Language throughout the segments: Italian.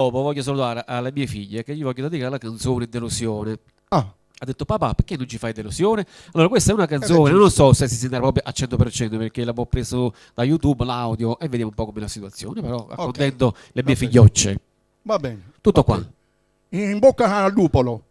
Dopo voglio salutare alle mie figlie che gli voglio dedicare la canzone Delusione. Ah, Ha detto papà, perché non ci fai Delusione? Allora, questa è una ed è canzone, non giusto. so se si sentirà proprio a 100% perché l'avevo preso da YouTube, l'audio, e vediamo un po' come la situazione, però Ok, accontento le mie va bene. figliocce. Va bene. Tutto Ok. qua. In bocca al lupolo.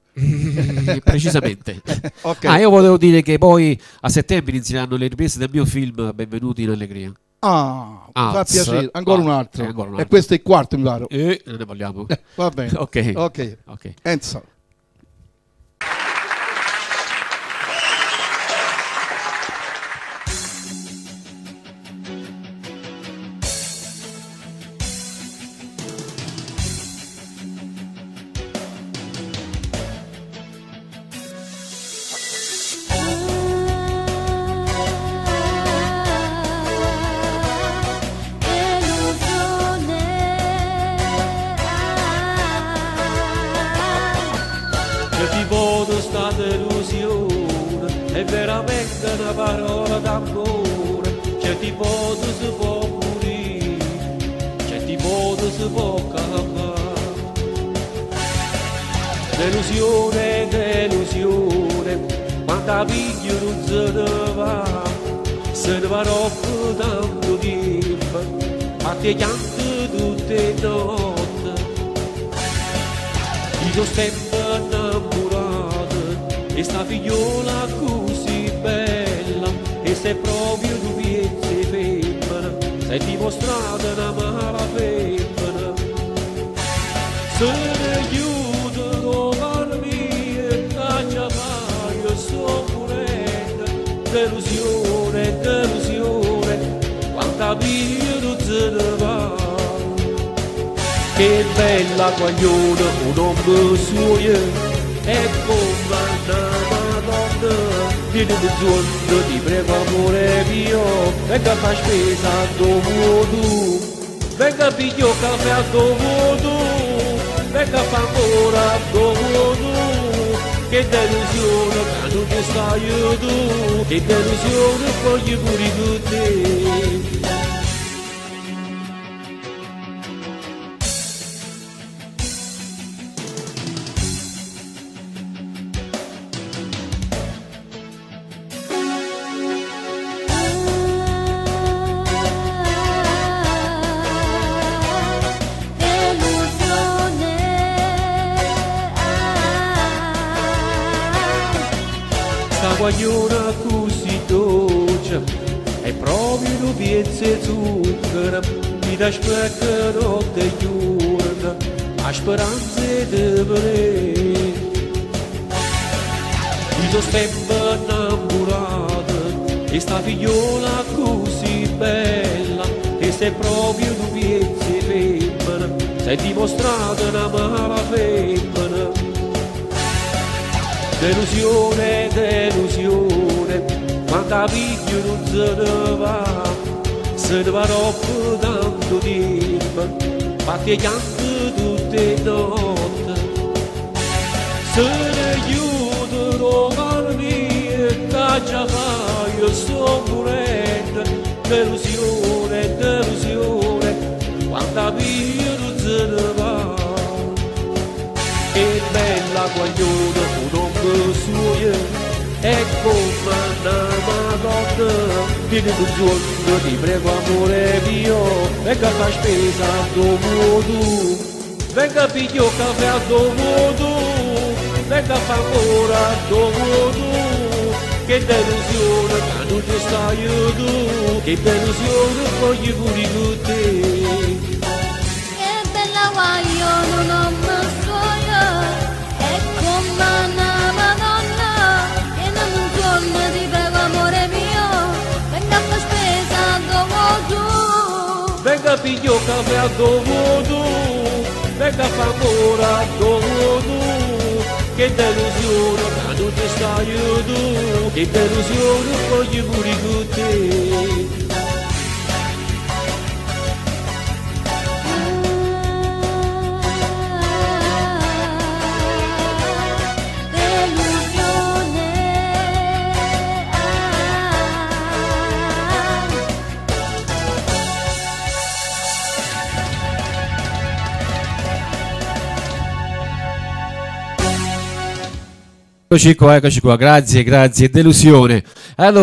Precisamente. Ok. Ah, io volevo dire che poi a settembre inizieranno le riprese del mio film Benvenuti in Allegria. Ah, mi fa piacere. Ancora un altro. Ancora un E altro. questo è il quarto, mi pare. E non ne parliamo. Va bene. Ok. Ok. Ok. Enzo. Che ti voto sta delusione, è veramente una parola d'amore, c'è ti voto si può morire, c'è ti voto si può campare. Delusione, delusione, quando figlio non se ne va troppo tanto tempo, ma ti chiamo tutte le notti. Io sto innamorato e sta figliola così bella e se proprio tu piezzi femmina sei dimostrata una mala femmina se ne chiudono parmi e caccia io sto morendo delusione, delusione quanta via non se ne va. Che bella guagliona, un uomo suo, è come una Madonna. Vieni di giorno, ti prego amore mio, venga a fare spesa dove tu, venga a pigliare caffè a dove tu, venga a fare ancora dove tu. Che delusione, che non ci stai tu, che delusione, voglio pure con te. Sta guagliona così dolce è proprio un piezzo di zucchero mi dà specchio notte e giorno a speranze di vedere io sto innamorato e sta figliola così bella e sei proprio un piezzo di femmina sei dimostrata una mala femmina. Delusione, delusione, quando figlio non se ne va troppo tanto tempo, ma ti chiamo tutte le notti. Se ne chiudono parmi e caccia io sto morendo, delusione, delusione, quando figlio non se ne va. Che bella guagliona, un uomo suo, è come una Madonna. Vieni un giorno, ti prego amore mio, venga a fare spesa dove tu, venga a pigliare caffè a dove tu, venga a fare ancora dove tu. Che delusione, che non ci stai tu, che delusione, voglio pure con te. Che bella guagliona, un uomo suo, è come una Madonna, che non un giorno ti prego amore mio, venga a fare spesa dove tu. Venga a pigliare caffè a dove tu, venga a fare ancora dove tu. Che delusione, che non ci stai tu, che delusione, voglio pure con te. Eccoci qua, grazie, delusione. Allora,